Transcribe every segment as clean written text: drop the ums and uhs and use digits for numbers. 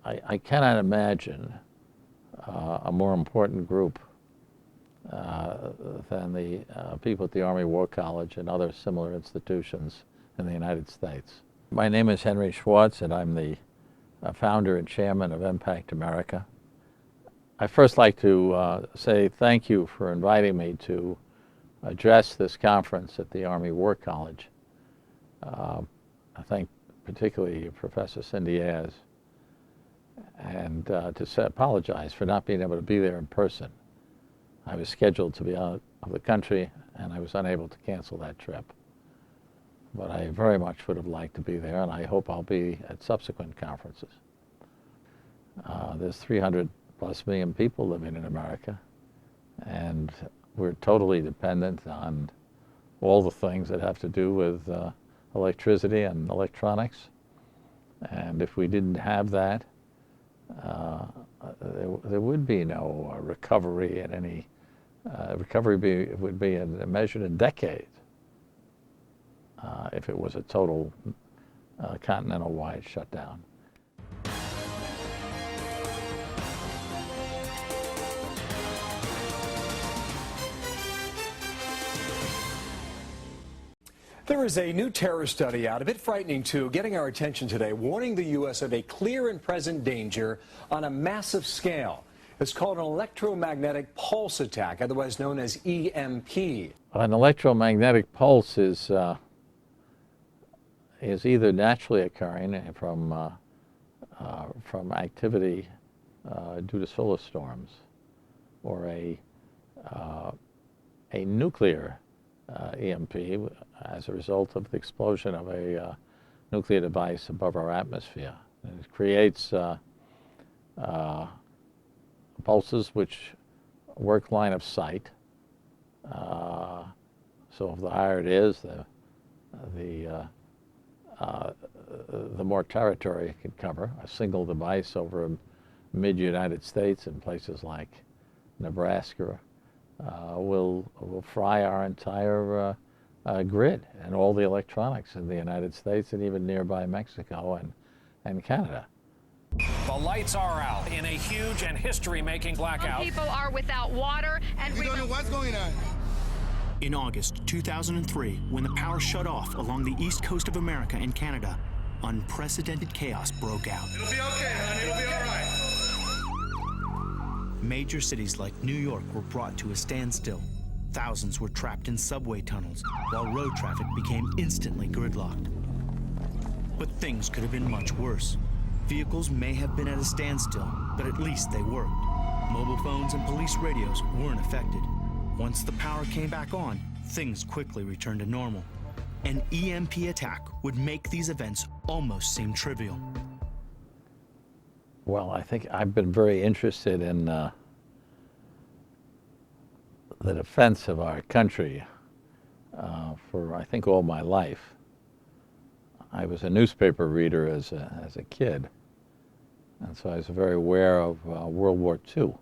I cannot imagine a more important group than the people at the Army War College and other similar institutions in the United States. My name is Henry Schwartz, and I'm the founder and chairman of Impact America. I'd first like to say thank you for inviting me to address this conference at the Army War College. I thank particularly Professor Cindy Ayers, and to apologize for not being able to be there in person. I was scheduled to be out of the country, and I was unable to cancel that trip. But I very much would have liked to be there, and I hope I'll be at subsequent conferences. There's 300+ million people living in America, and we're totally dependent on all the things that have to do with electricity and electronics. And if we didn't have that, there would be no recovery in any recovery would be measured in decades if it was a total continental-wide shutdown. There is a new terror study out, a bit frightening too, getting our attention today, warning the U.S. of a clear and present danger on a massive scale. It's called an electromagnetic pulse attack, otherwise known as EMP. An electromagnetic pulse is either naturally occurring from activity due to solar storms, or a nuclear EMP as a result of the explosion of a nuclear device above our atmosphere. And it creates pulses which work line of sight. So if the higher it is, the more territory it can cover. A single device over mid-United States in places like Nebraska will fry our entire grid and all the electronics in the United States and even nearby Mexico and Canada. The lights are out in a huge and history-making blackout. Some people are without water, and we don't know what's going on. In August 2003, when the power shut off along the east coast of America and Canada, unprecedented chaos broke out. It'll be okay, honey. It'll be all right. Major cities like New York were brought to a standstill. Thousands were trapped in subway tunnels, while road traffic became instantly gridlocked. But things could have been much worse. Vehicles may have been at a standstill, but at least they worked. Mobile phones and police radios weren't affected. Once the power came back on, things quickly returned to normal. An EMP attack would make these events almost seem trivial. Well, I think I've been very interested in the defense of our country for, I think, all my life. I was a newspaper reader as a kid, and so I was very aware of World War II.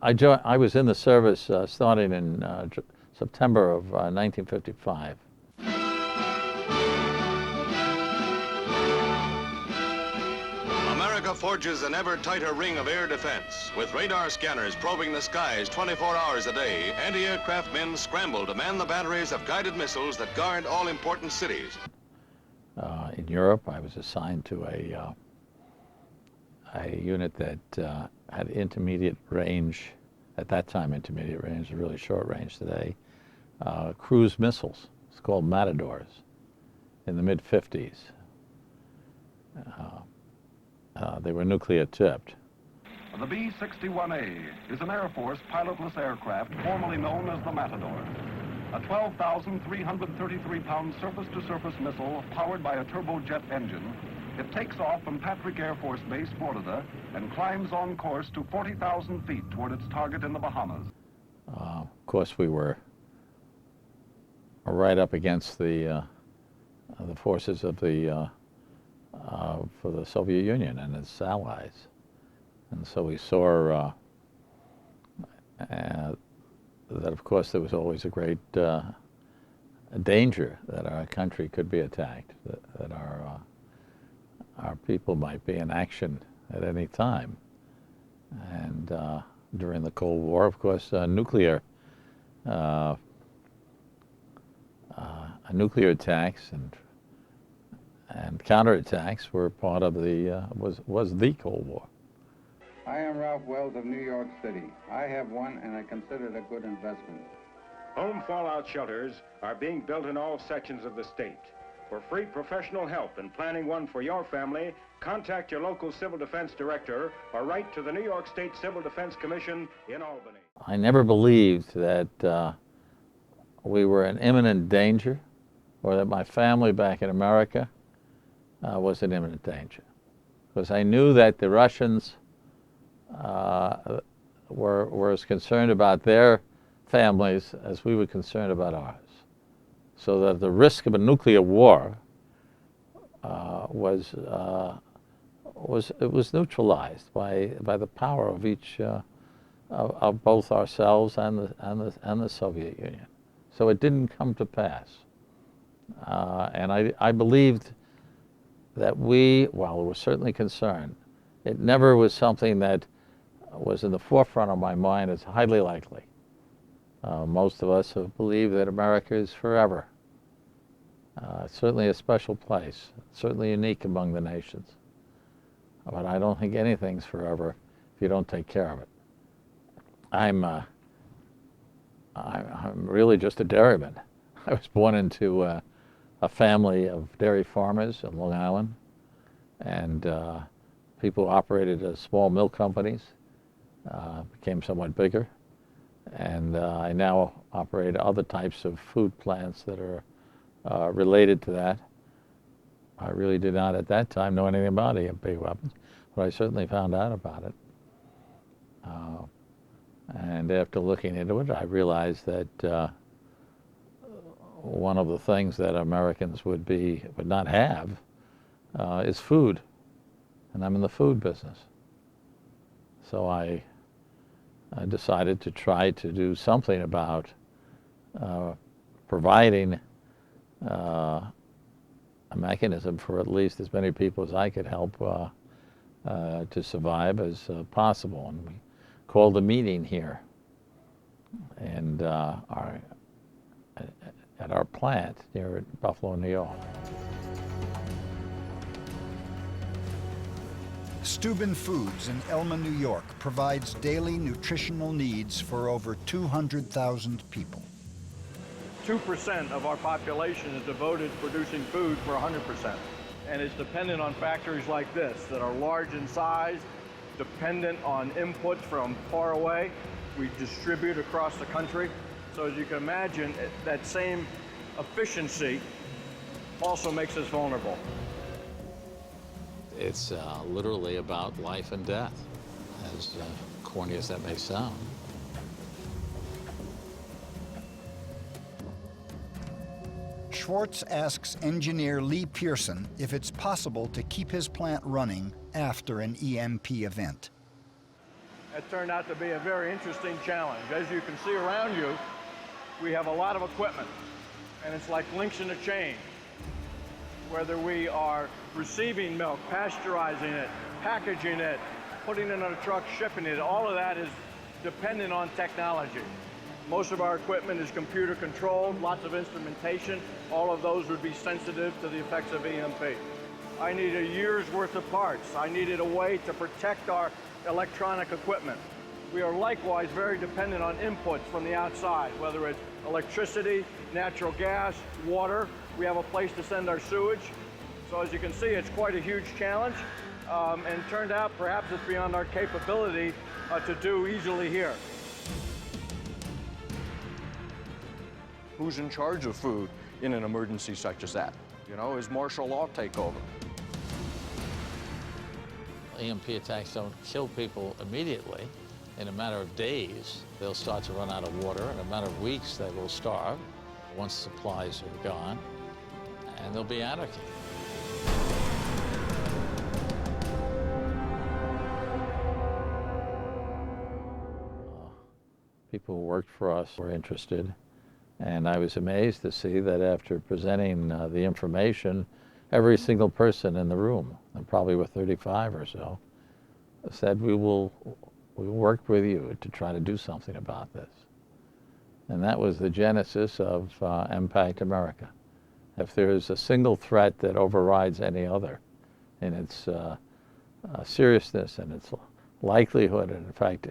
I was in the service starting in September of 1955. America forges an ever tighter ring of air defense. With radar scanners probing the skies 24 hours a day, anti-aircraft men scramble to man the batteries of guided missiles that guard all important cities. In Europe, I was assigned to a unit that had intermediate range, at that time intermediate range, really short range today, cruise missiles. It's called Matadors, in the mid-50s. They were nuclear tipped. The B-61A is an Air Force pilotless aircraft formerly known as the Matador. A 12,333-pound surface-to-surface missile powered by a turbojet engine. It takes off from Patrick Air Force Base, Florida, and climbs on course to 40,000 feet toward its target in the Bahamas. Of course, we were right up against the forces of for the Soviet Union and its allies, and so we saw that, of course, there was always a great danger that our country could be attacked, that our people might be in action at any time. And during the Cold War, of course, nuclear attacks and counterattacks were part of the was the Cold War. I am Ralph Wells of New York City. I have one, and I consider it a good investment. Home fallout shelters are being built in all sections of the state. For free professional help in planning one for your family, contact your local Civil Defense Director or write to the New York State Civil Defense Commission in Albany. I never believed that we were in imminent danger, or that my family back in America was in imminent danger. Because I knew that the Russians were as concerned about their families as we were concerned about ours. So that the risk of a nuclear war was neutralized by the power of each of both ourselves and the Soviet Union. So it didn't come to pass, and I believed that while we were certainly concerned, it never was something that was in the forefront of my mind as highly likely. Most of us have believed that America is forever. Certainly a special place, certainly unique among the nations. But I don't think anything's forever if you don't take care of it. I'm really just a dairyman. I was born into a family of dairy farmers in Long Island, and people who operated small milk companies, became somewhat bigger. And I now operate other types of food plants that are related to that. I really did not at that time know anything about EMP weapons, but I certainly found out about it. And after looking into it, I realized that one of the things that Americans would not have is food, and I'm in the food business. So I decided to try to do something about providing a mechanism for at least as many people as I could help to survive as possible. And we called a meeting here and at our plant near Buffalo, New York. Steuben Foods in Elma, New York provides daily nutritional needs for over 200,000 people. 2% of our population is devoted to producing food for 100%. And it's dependent on factories like this that are large in size, dependent on inputs from far away. We distribute across the country. So as you can imagine, that same efficiency also makes us vulnerable. It's literally about life and death, as corny as that may sound. Schwartz asks engineer Lee Pearson if it's possible to keep his plant running after an EMP event. It turned out to be a very interesting challenge. As you can see around you, we have a lot of equipment, and it's like links in a chain. Whether we are receiving milk, pasteurizing it, packaging it, putting it on a truck, shipping it, all of that is dependent on technology. Most of our equipment is computer controlled, lots of instrumentation. All of those would be sensitive to the effects of EMP. I need a year's worth of parts. I needed a way to protect our electronic equipment. We are likewise very dependent on inputs from the outside, whether it's electricity, natural gas, water. We have a place to send our sewage. So as you can see, it's quite a huge challenge. And it turned out perhaps it's beyond our capability to do easily here. Who's in charge of food in an emergency such as that? You know, is martial law take over? EMP attacks don't kill people immediately. In a matter of days, they'll start to run out of water. In a matter of weeks, they will starve once supplies are gone, and there'll be anarchy. People who worked for us were interested, and I was amazed to see that after presenting the information, every single person in the room, and probably were 35 or so, said, we will work with you to try to do something about this. And that was the genesis of Impact America. If there is a single threat that overrides any other in its seriousness and its likelihood, and in fact,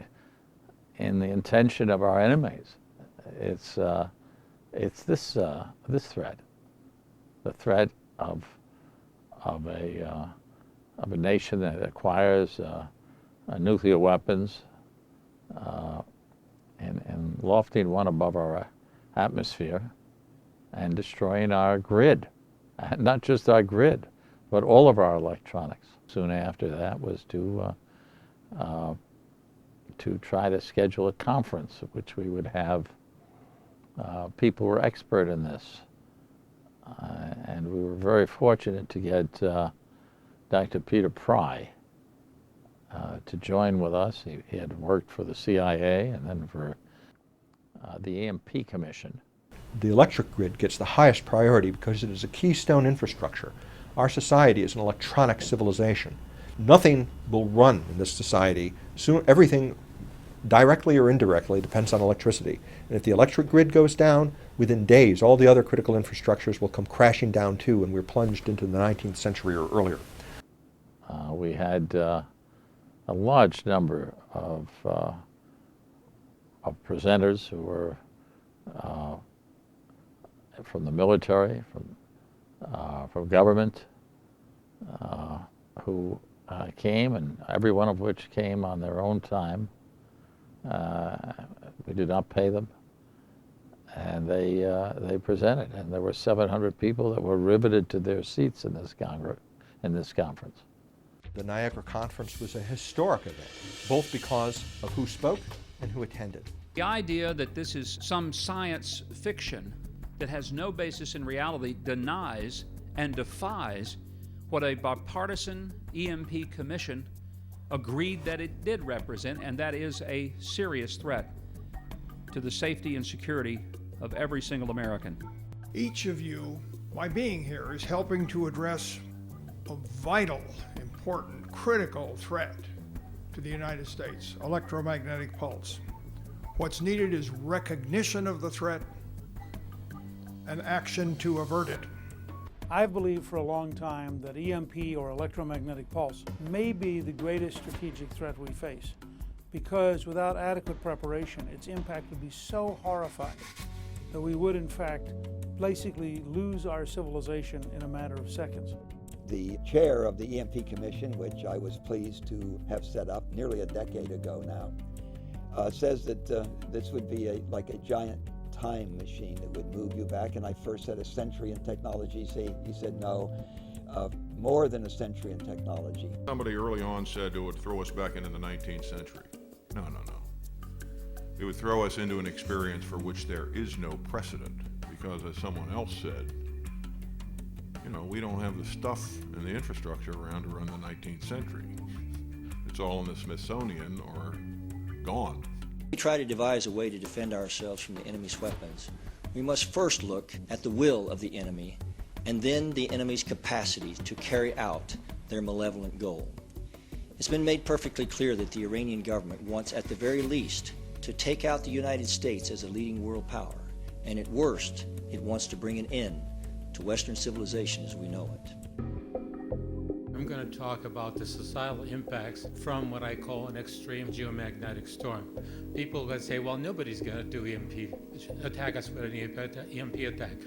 in the intention of our enemies, it's this threat, the threat of a nation that acquires nuclear weapons and lofting one above our atmosphere and destroying our grid, and not just our grid, but all of our electronics. Soon after that was to try to schedule a conference at which we would have people who were expert in this. And we were very fortunate to get Dr. Peter Pry to join with us. He had worked for the CIA and then for the EMP Commission. The electric grid gets the highest priority because it is a keystone infrastructure. Our society is an electronic civilization. Nothing will run in this society. Soon, everything, directly or indirectly, depends on electricity. And if the electric grid goes down, within days, all the other critical infrastructures will come crashing down too, and we're plunged into the 19th century or earlier. We had a large number of presenters who were from the military, from government, who came, and every one of which came on their own time. We did not pay them, and they presented, and there were 700 people that were riveted to their seats in this conference. The Niagara Conference was a historic event, both because of who spoke and who attended. The idea that this is some science fiction that has no basis in reality denies and defies what a bipartisan EMP commission agreed that it did represent, and that is a serious threat to the safety and security of every single American. Each of you, by being here, is helping to address a vital, important, critical threat to the United States, electromagnetic pulse. What's needed is recognition of the threat and action to avert it. I've believed for a long time that EMP, or electromagnetic pulse, may be the greatest strategic threat we face, because without adequate preparation, its impact would be so horrifying that we would in fact basically lose our civilization in a matter of seconds. The chair of the EMP Commission, which I was pleased to have set up nearly a decade ago now, says that this would be like a giant time machine that would move you back. And I first said a century in technology. He said no, more than a century in technology. Somebody early on said it would throw us back into the 19th century. No. It would throw us into an experience for which there is no precedent, because as someone else said, we don't have the stuff and the infrastructure around to run the 19th century. It's all in the Smithsonian or gone. We try to devise a way to defend ourselves from the enemy's weapons. We must first look at the will of the enemy, and then the enemy's capacity to carry out their malevolent goal. It's been made perfectly clear that the Iranian government wants, at the very least, to take out the United States as a leading world power, and at worst, it wants to bring an end to Western civilization as we know it. I'm going to talk about the societal impacts from what I call an extreme geomagnetic storm. People that say, well, nobody's going to do attack us with an EMP attack.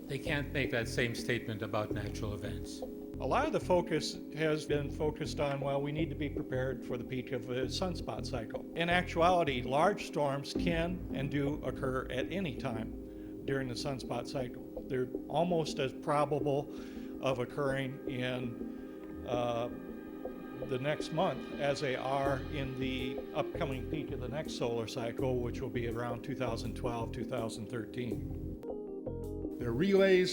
They can't make that same statement about natural events. A lot of the focus has been focused on, well, we need to be prepared for the peak of the sunspot cycle. In actuality, large storms can and do occur at any time during the sunspot cycle. They're almost as probable of occurring in the next month as they are in the upcoming peak of the next solar cycle, which will be around 2012, 2013. The relays